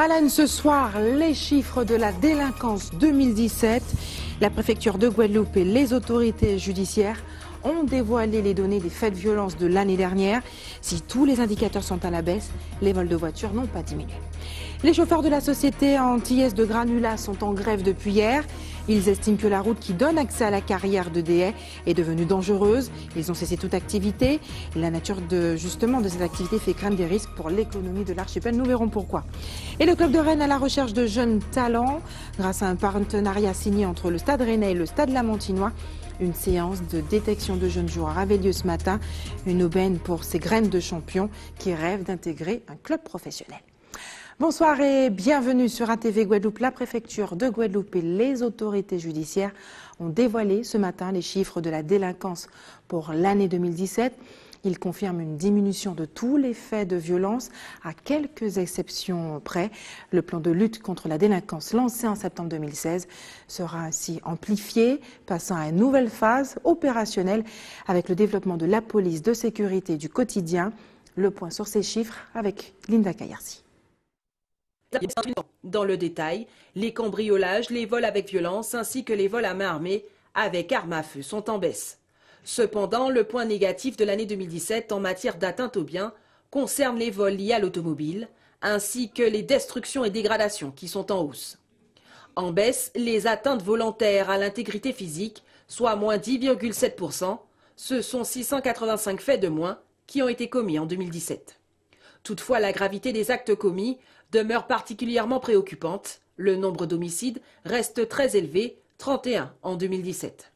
À la une ce soir, les chiffres de la délinquance 2017. La préfecture de Guadeloupe et les autorités judiciaires ont dévoilé les données des faits de violence de l'année dernière. Si tous les indicateurs sont à la baisse, les vols de voitures n'ont pas diminué. Les chauffeurs de la société antillaise de Granulat sont en grève depuis hier. Ils estiment que la route qui donne accès à la carrière de Déhay est devenue dangereuse. Ils ont cessé toute activité. La nature de cette activité fait craindre des risques pour l'économie de l'archipel. Nous verrons pourquoi. Et le club de Rennes à la recherche de jeunes talents. Grâce à un partenariat signé entre le Stade Rennais et le Stade Lamantinois, une séance de détection de jeunes joueurs avait lieu ce matin. Une aubaine pour ces graines de champions qui rêvent d'intégrer un club professionnel. Bonsoir et bienvenue sur ATV Guadeloupe. La préfecture de Guadeloupe et les autorités judiciaires ont dévoilé ce matin les chiffres de la délinquance pour l'année 2017. Ils confirment une diminution de tous les faits de violence, à quelques exceptions près. Le plan de lutte contre la délinquance lancé en septembre 2016 sera ainsi amplifié, passant à une nouvelle phase opérationnelle avec le développement de la police de sécurité du quotidien. Le point sur ces chiffres avec Linda Kayarsi. Dans le détail, les cambriolages, les vols avec violence ainsi que les vols à main armée avec armes à feu sont en baisse. Cependant, le point négatif de l'année 2017 en matière d'atteinte aux biens concerne les vols liés à l'automobile ainsi que les destructions et dégradations qui sont en hausse. En baisse, les atteintes volontaires à l'intégrité physique, soit moins 10,7%, ce sont 685 faits de moins qui ont été commis en 2017. Toutefois, la gravité des actes commis demeure particulièrement préoccupante. Le nombre d'homicides reste très élevé, 31 en 2017.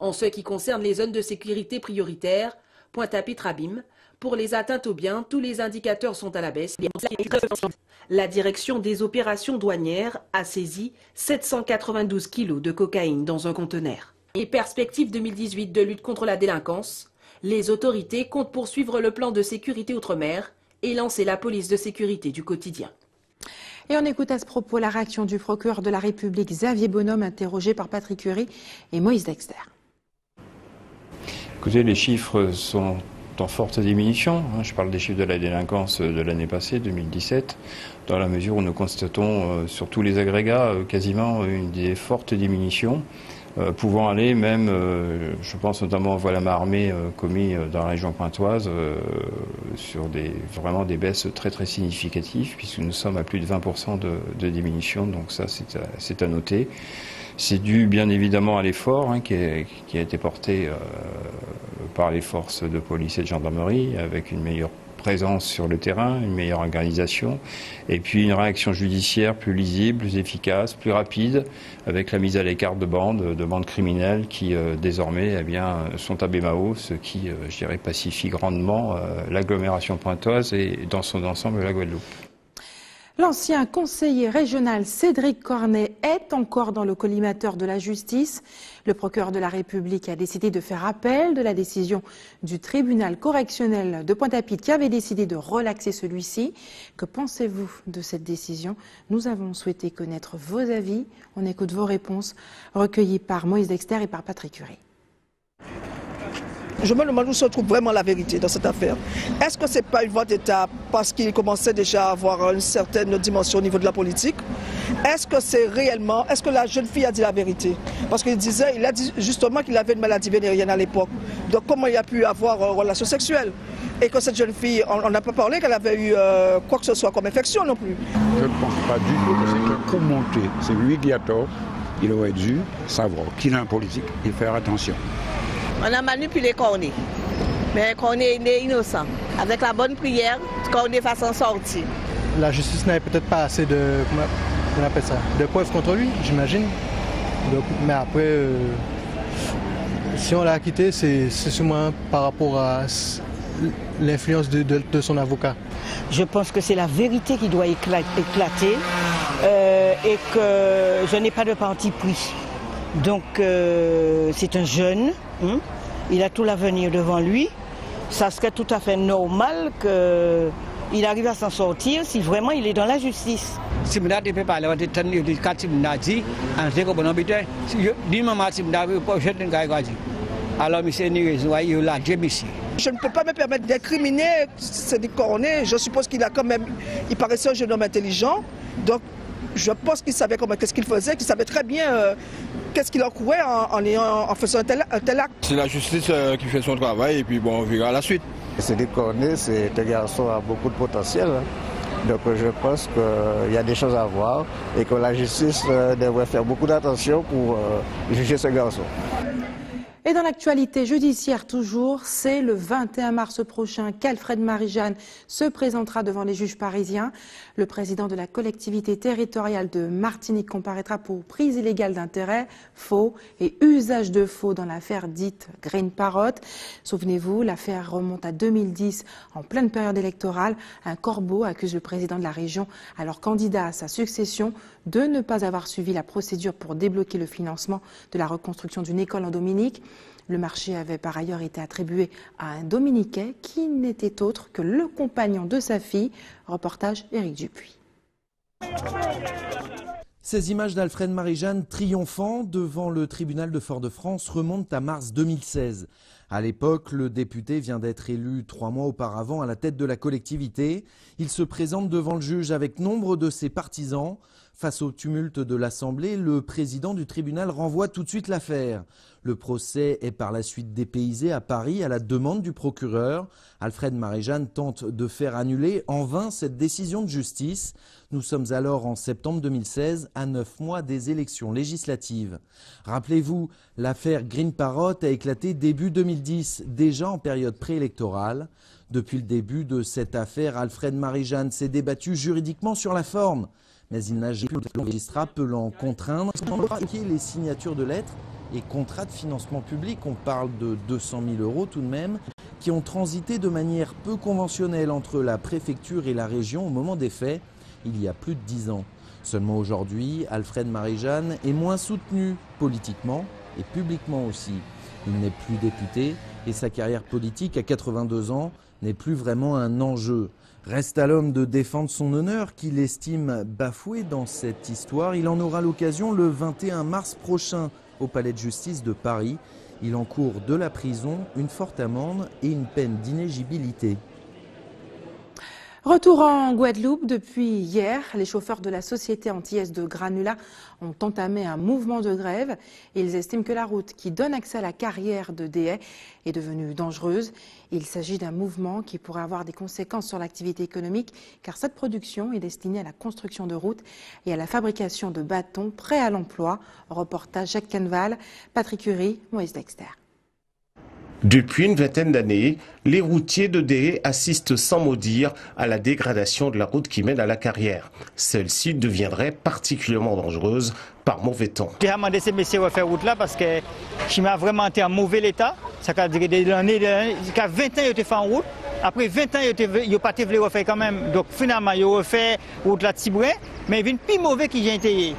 En ce qui concerne les zones de sécurité prioritaires, Pointe-à-Pitre-Abîme, pour les atteintes aux biens, tous les indicateurs sont à la baisse. La direction des opérations douanières a saisi 792 kilos de cocaïne dans un conteneur. Et perspective 2018 de lutte contre la délinquance, les autorités comptent poursuivre le plan de sécurité outre-mer et lancer la police de sécurité du quotidien. Et on écoute à ce propos la réaction du procureur de la République Xavier Bonhomme, interrogé par Patrick Curie et Moïse Dexter. Écoutez, les chiffres sont en forte diminution. Je parle des chiffres de la délinquance de l'année passée, 2017, dans la mesure où nous constatons sur tous les agrégats quasiment une forte diminution. Pouvant aller même, je pense notamment aux vols à main armée commis dans la région pointoise, sur vraiment des baisses très très significatives, puisque nous sommes à plus de 20% de diminution, donc ça c'est à noter. C'est dû bien évidemment à l'effort qui a été porté par les forces de police et de gendarmerie, avec une meilleure présence sur le terrain, une meilleure organisation, et puis une réaction judiciaire plus lisible, plus efficace, plus rapide, avec la mise à l'écart de bandes criminelles qui désormais sont à Bémao, ce qui, je dirais, pacifie grandement l'agglomération pointoise et dans son ensemble la Guadeloupe. L'ancien conseiller régional Cédric Cornet est encore dans le collimateur de la justice. Le procureur de la République a décidé de faire appel de la décision du tribunal correctionnel de Pointe-à-Pitre qui avait décidé de relaxer celui-ci. Que pensez-vous de cette décision? Nous avons souhaité connaître vos avis. On écoute vos réponses recueillies par Moïse Dexter et par Patrick Curie. Je me demande où se trouve vraiment la vérité dans cette affaire. Est-ce que ce n'est pas une voie d'État parce qu'il commençait déjà à avoir une certaine dimension au niveau de la politique? Est-ce que la jeune fille a dit la vérité? Parce qu'il a dit justement qu'il avait une maladie vénérienne à l'époque. Donc comment il a pu avoir une relation sexuelle? Et que cette jeune fille, on n'a pas parlé qu'elle avait eu quoi que ce soit comme infection non plus. Je ne pense pas du tout que c'est que pour monter. C'est lui qui a tort. Il aurait dû savoir qu'il est un politique et faire attention. On a manipulé Cornet, mais Cornet est innocent. Avec la bonne prière, Cornet va s'en sortir. La justice n'avait peut-être pas assez de, comment on appelle ça, de preuves contre lui, j'imagine. Mais après, si on l'a acquitté, c'est sûrement par rapport à l'influence de son avocat. Je pense que c'est la vérité qui doit éclater et que je n'ai pas de parti pris. Donc c'est un jeune, il a tout l'avenir devant lui. Ça serait tout à fait normal qu'il arrive à s'en sortir si vraiment il est dans la justice. Je ne peux pas me permettre d'incriminer Cédric Cornet. Je suppose qu'il a quand même, il paraissait un jeune homme intelligent. Donc, je pense qu'il savait qu'est-ce qu'il faisait, qu'il savait très bien qu'est-ce qu'il encourait en faisant un tel acte. C'est la justice qui fait son travail et puis bon, on verra la suite. Cédric Cornet, c'est un garçon à beaucoup de potentiel. Donc je pense qu'il y a des choses à voir et que la justice devrait faire beaucoup d'attention pour juger ce garçon. Et dans l'actualité judiciaire toujours, c'est le 21 mars prochain qu'Alfred Marie-Jeanne se présentera devant les juges parisiens. Le président de la collectivité territoriale de Martinique comparaîtra pour prise illégale d'intérêt, faux et usage de faux dans l'affaire dite Green Parrot. Souvenez-vous, l'affaire remonte à 2010, en pleine période électorale. Un corbeau accuse le président de la région, alors candidat à sa succession, de ne pas avoir suivi la procédure pour débloquer le financement de la reconstruction d'une école en Dominique. Le marché avait par ailleurs été attribué à un Dominiquais qui n'était autre que le compagnon de sa fille. Reportage Éric Dupuis. Ces images d'Alfred Marie-Jeanne triomphant devant le tribunal de Fort-de-France remontent à mars 2016. À l'époque, le député vient d'être élu 3 mois auparavant à la tête de la collectivité. Il se présente devant le juge avec nombre de ses partisans. Face au tumulte de l'Assemblée, le président du tribunal renvoie tout de suite l'affaire. Le procès est par la suite dépaysé à Paris à la demande du procureur. Alfred Marie-Jeanne tente de faire annuler en vain cette décision de justice. Nous sommes alors en septembre 2016, à 9 mois des élections législatives. Rappelez-vous, l'affaire Green Parrot a éclaté début 2010, déjà en période préélectorale. Depuis le début de cette affaire, Alfred Marie-Jeanne s'est débattu juridiquement sur la forme. Mais il n'a jamais pu, le magistrat peut l'en contraindre. Les signatures de lettres et contrats de financement public, on parle de 200 000 € tout de même, qui ont transité de manière peu conventionnelle entre la préfecture et la région au moment des faits, il y a plus de 10 ans. Seulement aujourd'hui, Alfred Marie-Jeanne est moins soutenu politiquement et publiquement aussi. Il n'est plus député et sa carrière politique à 82 ans n'est plus vraiment un enjeu. Reste à l'homme de défendre son honneur qu'il estime bafoué dans cette histoire. Il en aura l'occasion le 21 mars prochain au Palais de justice de Paris. Il encourt de la prison, une forte amende et une peine d'inéligibilité. Retour en Guadeloupe. Depuis hier, les chauffeurs de la société antillaise de granulats ont entamé un mouvement de grève. Ils estiment que la route qui donne accès à la carrière de Déhay est devenue dangereuse. Il s'agit d'un mouvement qui pourrait avoir des conséquences sur l'activité économique car cette production est destinée à la construction de routes et à la fabrication de bâtons prêts à l'emploi. Reportage Jacques Canval, Patrick Curie, Moïse Dexter. Depuis une vingtaine d'années, les routiers de Déhay assistent sans mot dire à la dégradation de la route qui mène à la carrière. Celle-ci deviendrait particulièrement dangereuse par mauvais temps. J'ai demandé à ces messieurs de faire route là parce que je m'a vraiment été en mauvais état. Ça a duré des années, jusqu'à 20 ans, ils étaient fait en route. Après 20 ans, ils n'ont pas voulu refaire quand même. Donc finalement, ils ont refait route là de Tibouin, mais ils viennent plus mauvais qu'ils ont été.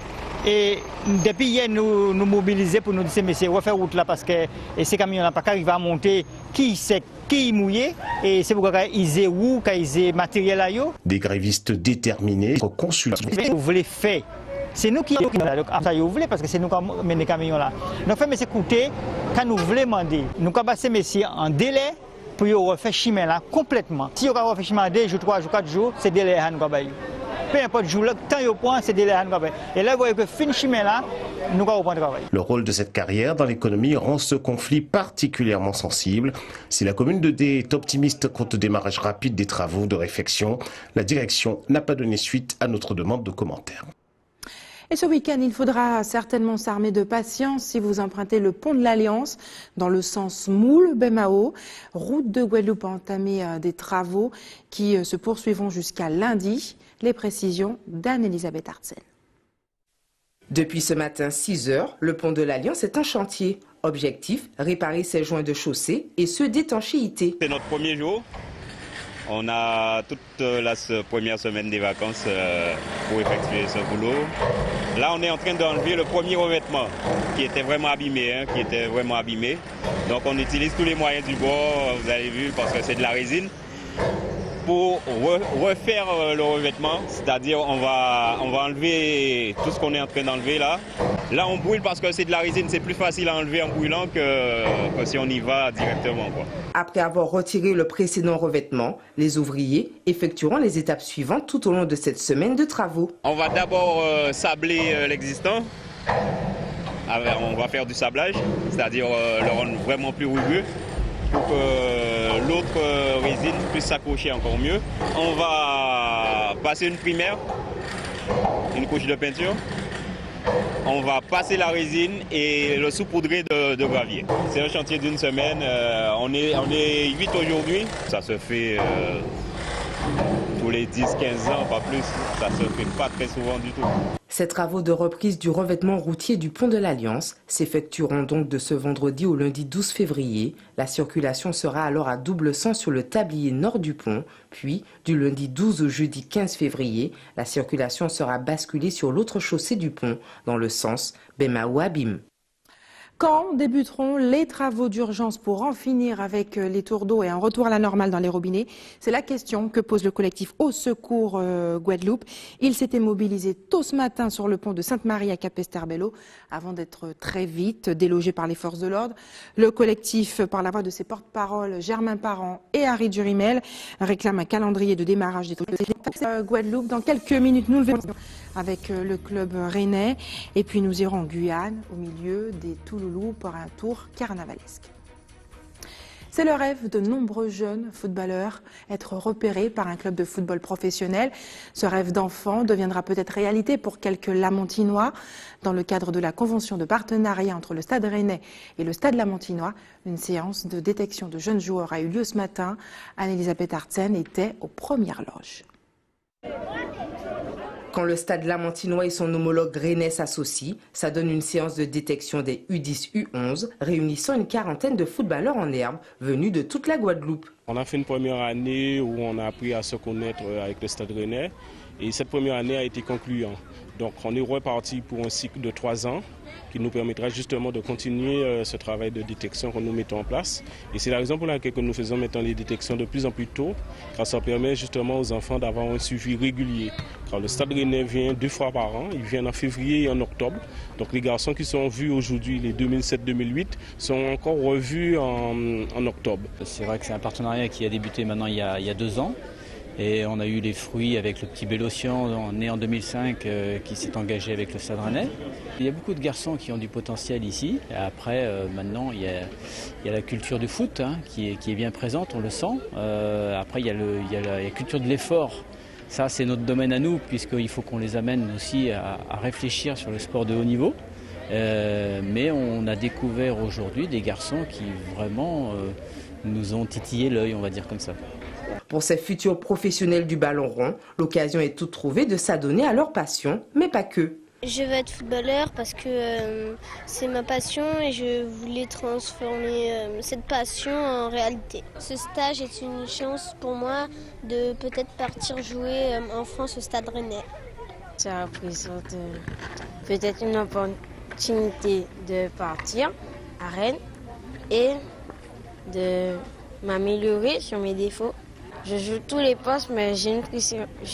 Et depuis hier, nous mobiliser pour nous dire, messieurs, refaire route là parce que ces camions-là pas arrivent à monter, qui sait, qui est mouillé, et c'est pourquoi ils ont où, ils ont matériel là. Des grévistes déterminés, consultés. Vous voulez faire. C'est nous qui là. Donc, ça, vous voulez parce que c'est nous qui menons les camions là. Donc, mais c'est écoutez, quand nous voulons demander, nous avons passé messieurs en délai pour refaire le chemin là complètement. Si on a refait le chemin en 2 jours, 3 jours, 4 jours, c'est délai à nous. Peu importe jour, tant au point, c'est délai à nous. Et là, vous voyez que fin chemin là, nous allons reprendre le travail. Le rôle de cette carrière dans l'économie rend ce conflit particulièrement sensible. Si la commune de Déhay est optimiste quant au démarrage rapide des travaux de réfection, la direction n'a pas donné suite à notre demande de commentaires. Et ce week-end, il faudra certainement s'armer de patience si vous empruntez le pont de l'Alliance dans le sens Moule-Bemao. Route de Guadeloupe a entamé des travaux qui se poursuivront jusqu'à lundi. Les précisions d'Anne-Elisabeth Artsen. Depuis ce matin 6 h, le pont de l'Alliance est en chantier. Objectif, réparer ses joints de chaussée et ceux d'étanchéité. C'est notre premier jour. On a toute la première semaine des vacances pour effectuer ce boulot. Là, on est en train d'enlever le premier revêtement qui était vraiment abîmé, Donc, on utilise tous les moyens du bord, vous avez vu, parce que c'est de la résine, pour refaire le revêtement. C'est-à-dire, on va enlever tout ce qu'on est en train d'enlever là Là, on brûle parce que c'est de la résine, c'est plus facile à enlever en brûlant que si on y va directement, quoi. Après avoir retiré le précédent revêtement, les ouvriers effectueront les étapes suivantes tout au long de cette semaine de travaux. On va d'abord sabler l'existant. On va faire du sablage, c'est-à-dire le rendre vraiment plus rugueux pour que l'autre résine puisse s'accrocher encore mieux. On va passer une primaire, une couche de peinture. On va passer la résine et le saupoudrer de gravier. C'est un chantier d'une semaine. On est 8 aujourd'hui. Ça se fait tous les 10-15 ans, pas plus. Ça se fait pas très souvent du tout. Ces travaux de reprise du revêtement routier du pont de l'Alliance s'effectueront donc de ce vendredi au lundi 12 février. La circulation sera alors à double sens sur le tablier nord du pont. Puis, du lundi 12 au jeudi 15 février, la circulation sera basculée sur l'autre chaussée du pont, dans le sens Bema-Ouabim. Quand débuteront les travaux d'urgence pour en finir avec les tours d'eau et un retour à la normale dans les robinets? C'est la question que pose le collectif Au Secours Guadeloupe. Il s'était mobilisé tôt ce matin sur le pont de Sainte-Marie à Capesterre-Belle-Eau avant d'être très vite délogé par les forces de l'ordre. Le collectif, par la voix de ses porte-paroles Germain Parent et Harry Durimel, réclame un calendrier de démarrage des travaux Guadeloupe. Dans quelques minutes, nous le verrons avec le club rennais. Et puis nous irons en Guyane, au milieu des Touloulous, pour un tour carnavalesque. C'est le rêve de nombreux jeunes footballeurs, être repérés par un club de football professionnel. Ce rêve d'enfant deviendra peut-être réalité pour quelques Lamontinois. Dans le cadre de la convention de partenariat entre le Stade Rennais et le Stade Lamontinois, une séance de détection de jeunes joueurs a eu lieu ce matin. Anne-Elisabeth Artsen était aux premières loges. Quand le Stade Lamontinois et son homologue rennais s'associent, ça donne une séance de détection des U10, U11, réunissant une quarantaine de footballeurs en herbe venus de toute la Guadeloupe. On a fait une première année où on a appris à se connaître avec le Stade Rennais et cette première année a été concluante. Donc on est reparti pour un cycle de 3 ans qui nous permettra justement de continuer ce travail de détection que nous mettons en place. Et c'est la raison pour laquelle nous faisons maintenant les détections de plus en plus tôt, car ça permet justement aux enfants d'avoir un suivi régulier. Car le Stade Rennais vient 2 fois par an, il vient en février et en octobre. Donc les garçons qui sont vus aujourd'hui, les 2007-2008, sont encore revus en octobre. C'est vrai que c'est un partenariat qui a débuté maintenant il y a 2 ans. Et on a eu les fruits avec le petit Bélocian, né en 2005, qui s'est engagé avec le Stade Rennais. Il y a beaucoup de garçons qui ont du potentiel ici. Et après, maintenant, il y a la culture du foot qui est bien présente, on le sent. Après, il y a la culture de l'effort. Ça, c'est notre domaine à nous, puisqu'il faut qu'on les amène aussi à réfléchir sur le sport de haut niveau. Mais on a découvert aujourd'hui des garçons qui vraiment nous ont titillé l'œil, on va dire comme ça. Pour ces futurs professionnels du ballon rond, l'occasion est toute trouvée de s'adonner à leur passion, mais pas que. Je veux être footballeur parce que c'est ma passion et je voulais transformer cette passion en réalité. Ce stage est une chance pour moi de peut-être partir jouer en France au Stade Rennais. Ça représente peut-être une opportunité de partir à Rennes et de m'améliorer sur mes défauts. Je joue tous les postes, mais j'ai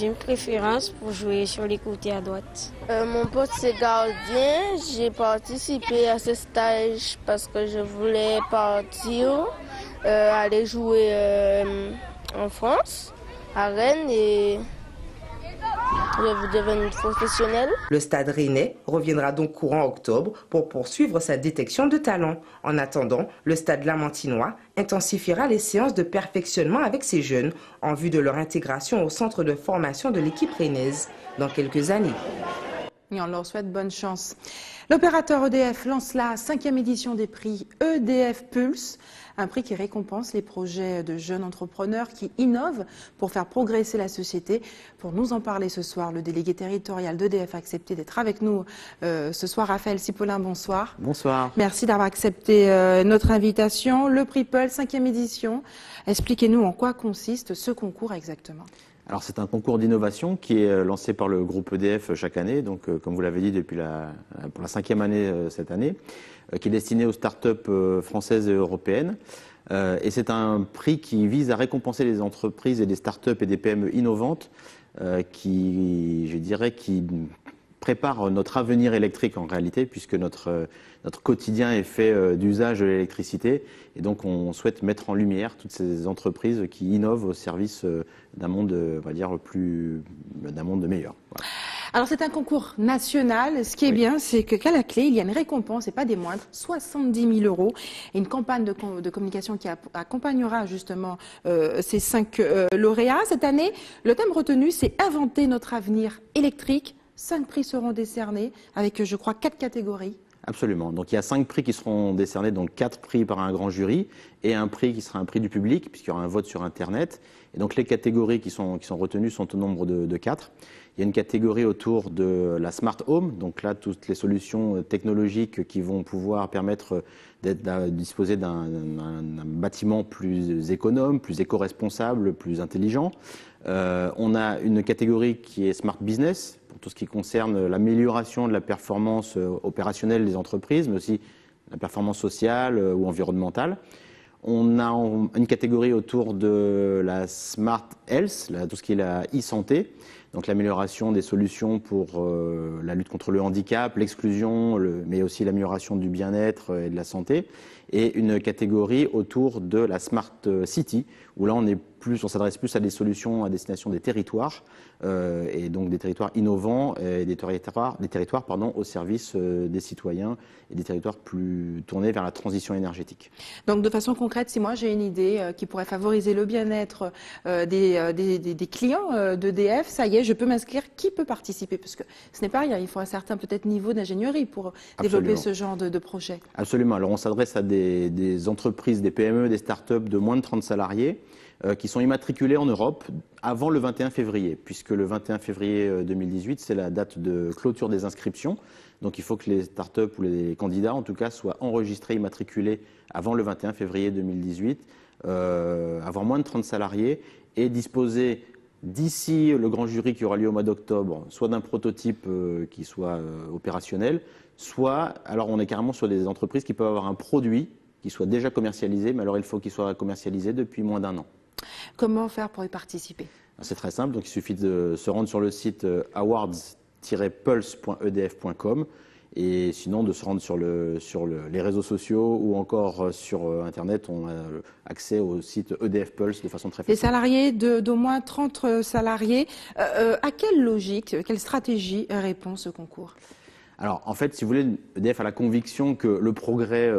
une préférence pour jouer sur les côtés à droite. Mon poste, c'est gardien. J'ai participé à ce stage parce que je voulais partir, aller jouer en France, à Rennes, et je veux devenir professionnel. Le Stade Rennais reviendra donc courant octobre pour poursuivre sa détection de talent. En attendant, le Stade Lamontinois intensifiera les séances de perfectionnement avec ces jeunes en vue de leur intégration au centre de formation de l'équipe rennaise dans quelques années. Et on leur souhaite bonne chance. L'opérateur EDF lance la 5e édition des prix EDF Pulse, un prix qui récompense les projets de jeunes entrepreneurs qui innovent pour faire progresser la société. Pour nous en parler ce soir, le délégué territorial d'EDF a accepté d'être avec nous ce soir. Raphaël Cipollin, bonsoir. Bonsoir. Merci d'avoir accepté notre invitation. Le prix Pulse, 5e édition. Expliquez-nous en quoi consiste ce concours exactement. Alors c'est un concours d'innovation qui est lancé par le groupe EDF chaque année, donc comme vous l'avez dit pour la 5e année cette année, qui est destiné aux start-up françaises et européennes. Et c'est un prix qui vise à récompenser les entreprises et les start-up et des PME innovantes qui prépare notre avenir électrique en réalité, puisque notre quotidien est fait d'usage de l'électricité. Et donc on souhaite mettre en lumière toutes ces entreprises qui innovent au service d'un monde, on va dire, d'un monde meilleur. Voilà. Alors c'est un concours national. Ce qui est bien, c'est qu'à la clé, il y a une récompense, et pas des moindres, 70 000 €, et une campagne de communication qui accompagnera justement ces 5 lauréats. Cette année, le thème retenu, c'est inventer notre avenir électrique. 5 prix seront décernés avec, je crois, 4 catégories. Absolument. Donc il y a 5 prix qui seront décernés, donc 4 prix par un grand jury et un prix qui sera un prix du public, puisqu'il y aura un vote sur Internet. Et donc les catégories qui sont retenues sont au nombre de 4. Il y a une catégorie autour de la Smart Home, donc là toutes les solutions technologiques qui vont pouvoir permettre de disposer d'un bâtiment plus économe, plus éco-responsable, plus intelligent. On a une catégorie qui est Smart Business, pour tout ce qui concerne l'amélioration de la performance opérationnelle des entreprises, mais aussi la performance sociale ou environnementale. On a une catégorie autour de la Smart Health, tout ce qui est la e-santé, donc l'amélioration des solutions pour la lutte contre le handicap, l'exclusion, mais aussi l'amélioration du bien-être et de la santé. Et une catégorie autour de la Smart City, où là on s'adresse plus à des solutions à destination des territoires, et donc des territoires innovants et des territoires au service des citoyens et des territoires plus tournés vers la transition énergétique. Donc de façon concrète, si moi j'ai une idée qui pourrait favoriser le bien-être des clients d'EDF, ça y est, je peux m'inscrire. Qui peut participer? Parce que ce n'est pas rien, il faut un certain peut-être niveau d'ingénierie pour développer ce genre de projet. Absolument. Alors on s'adresse à des entreprises, des PME, des start-up de moins de 30 salariés qui sont immatriculés en Europe avant le 21 février, puisque le 21 février 2018, c'est la date de clôture des inscriptions. Donc il faut que les start-up ou les candidats, en tout cas, soient enregistrés, immatriculés avant le 21 février 2018, avoir moins de 30 salariés et disposer d'ici le grand jury qui aura lieu au mois d'octobre, soit d'un prototype qui soit opérationnel, soit, alors on est carrément sur des entreprises qui peuvent avoir un produit qui soit déjà commercialisé, mais alors il faut qu'il soit commercialisé depuis moins d'1 an. Comment faire pour y participer? C'est très simple, donc il suffit de se rendre sur le site awards-pulse.edf.com et sinon de se rendre sur les réseaux sociaux ou encore sur Internet. On a accès au site EDF Pulse de façon très facile. Les salariés d'au moins 30 salariés, à quelle logique, quelle stratégie répond ce concours? Alors, en fait, si vous voulez, EDF a la conviction que le progrès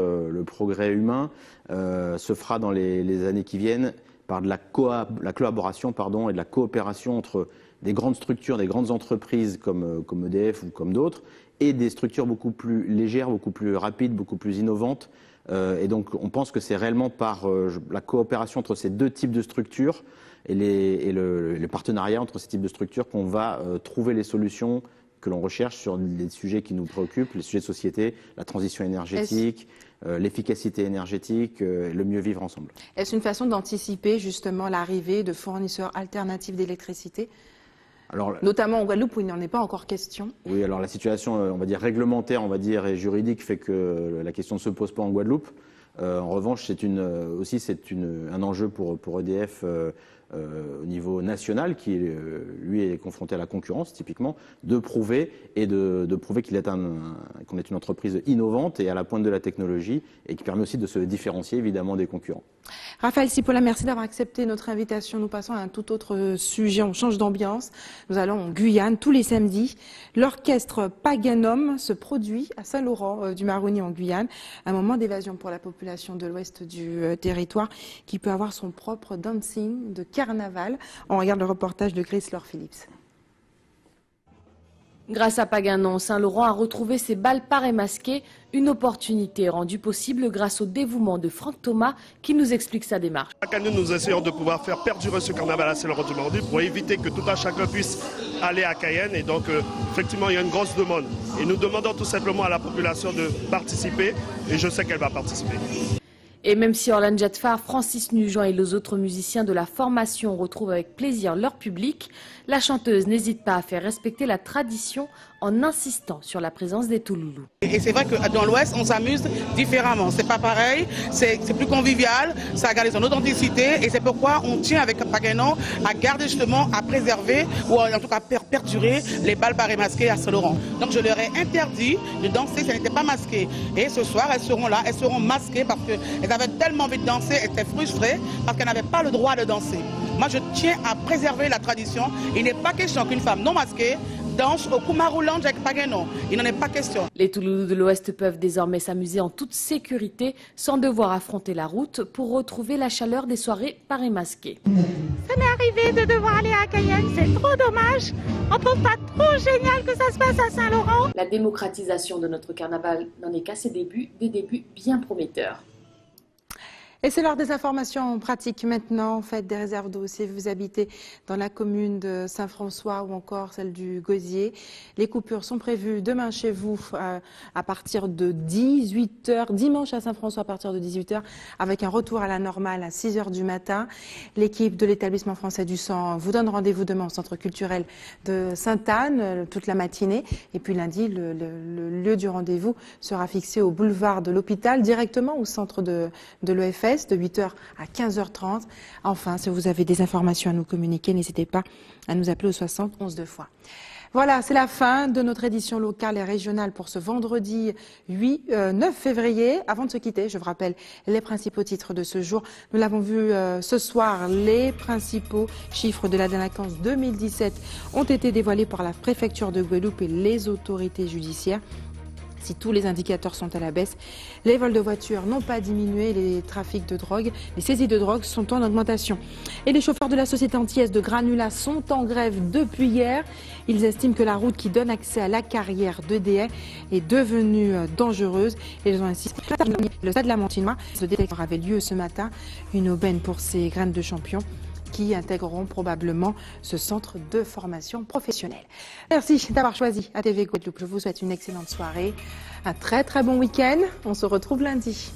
humain se fera dans les années qui viennent par la collaboration et de la coopération entre des grandes structures, des grandes entreprises comme EDF ou comme d'autres, et des structures beaucoup plus légères, beaucoup plus rapides, beaucoup plus innovantes. Et donc, on pense que c'est réellement par la coopération entre ces deux types de structures et le partenariat entre ces types de structures qu'on va trouver les solutions que l'on recherche sur les sujets qui nous préoccupent, les sujets de société, la transition énergétique, l'efficacité énergétique, le mieux vivre ensemble. Est-ce une façon d'anticiper justement l'arrivée de fournisseurs alternatifs d'électricité, notamment en Guadeloupe où il n'en est pas encore question? Oui, alors la situation, on va dire réglementaire, et juridique fait que la question ne se pose pas en Guadeloupe. En revanche, c'est un enjeu pour EDF au niveau national, qui lui est confronté à la concurrence typiquement, de prouver qu'on est une entreprise innovante et à la pointe de la technologie et qui permet aussi de se différencier évidemment des concurrents. Raphaël Cipolla, merci d'avoir accepté notre invitation. Nous passons à un tout autre sujet, on change d'ambiance. Nous allons en Guyane tous les samedis. L'orchestre Paganum se produit à Saint-Laurent du Maroni en Guyane. Un moment d'évasion pour la population de l'ouest du territoire qui peut avoir son propre dancing de carnaval. On regarde le reportage de Grace Laure-Phillips. Grâce à Paganon, Saint-Laurent a retrouvé ses balles-parts et masquées, une opportunité rendue possible grâce au dévouement de Franck Thomas qui nous explique sa démarche. Chaque année, nous essayons de pouvoir faire perdurer ce carnaval à Saint-Laurent du Maroni pour éviter que tout un chacun puisse aller à Cayenne. Et donc, effectivement, il y a une grosse demande. Et nous demandons tout simplement à la population de participer et je sais qu'elle va participer. Et même si Orlane Jetfar, Francis Nugent et les autres musiciens de la formation retrouvent avec plaisir leur public, la chanteuse n'hésite pas à faire respecter la tradition en insistant sur la présence des Touloulous. Et c'est vrai que dans l'Ouest, on s'amuse différemment. C'est pas pareil, c'est plus convivial, ça garde son authenticité et c'est pourquoi on tient avec Pagano à garder justement, à préserver ou en tout cas perdurer les balles parées masquées à Saint-Laurent. Donc je leur ai interdit de danser si elles n'étaient pas masquées. Et ce soir, elles seront là, elles seront masquées parce qu'elles avaient tellement envie de danser, elles étaient frustrées parce qu'elles n'avaient pas le droit de danser. Moi, je tiens à préserver la tradition. Il n'est pas question qu'une femme non masquée danse au Kumaru Lounge avec Pagano. Il n'en est pas question. Les Touloulous de l'Ouest peuvent désormais s'amuser en toute sécurité sans devoir affronter la route pour retrouver la chaleur des soirées parées masquées. Ça m'est arrivé de devoir aller à Cayenne, c'est trop dommage. On trouve pas trop génial que ça se passe à Saint-Laurent. La démocratisation de notre carnaval n'en est qu'à ses débuts, des débuts bien prometteurs. Et c'est l'heure des informations pratiques maintenant. Faites des réserves d'eau si vous habitez dans la commune de Saint-François ou encore celle du Gosier. Les coupures sont prévues demain chez vous à partir de 18h, dimanche à Saint-François à partir de 18h, avec un retour à la normale à 6h du matin. L'équipe de l'établissement français du sang vous donne rendez-vous demain au centre culturel de Sainte-Anne toute la matinée. Et puis lundi, le lieu du rendez-vous sera fixé au boulevard de l'Hôpital, directement au centre de l'EFS. De 8h à 15h30. Enfin, si vous avez des informations à nous communiquer, n'hésitez pas à nous appeler au 60 11 2 fois. Voilà, c'est la fin de notre édition locale et régionale pour ce vendredi 9 février. Avant de se quitter, je vous rappelle les principaux titres de ce jour. Nous l'avons vu ce soir, les principaux chiffres de la délinquance 2017 ont été dévoilés par la préfecture de Guadeloupe et les autorités judiciaires. Si tous les indicateurs sont à la baisse, les vols de voitures n'ont pas diminué, les trafics de drogue, les saisies de drogue sont en augmentation. Et les chauffeurs de la société antillaise de Granula sont en grève depuis hier. Ils estiment que la route qui donne accès à la carrière d'EDF est devenue dangereuse. Ils ont insisté le stade de la Montinois. Ce détecteur avait lieu ce matin, une aubaine pour ces graines de champions qui intégreront probablement ce centre de formation professionnelle. Merci d'avoir choisi ATV Guadeloupe. Je vous souhaite une excellente soirée, un très bon week-end. On se retrouve lundi.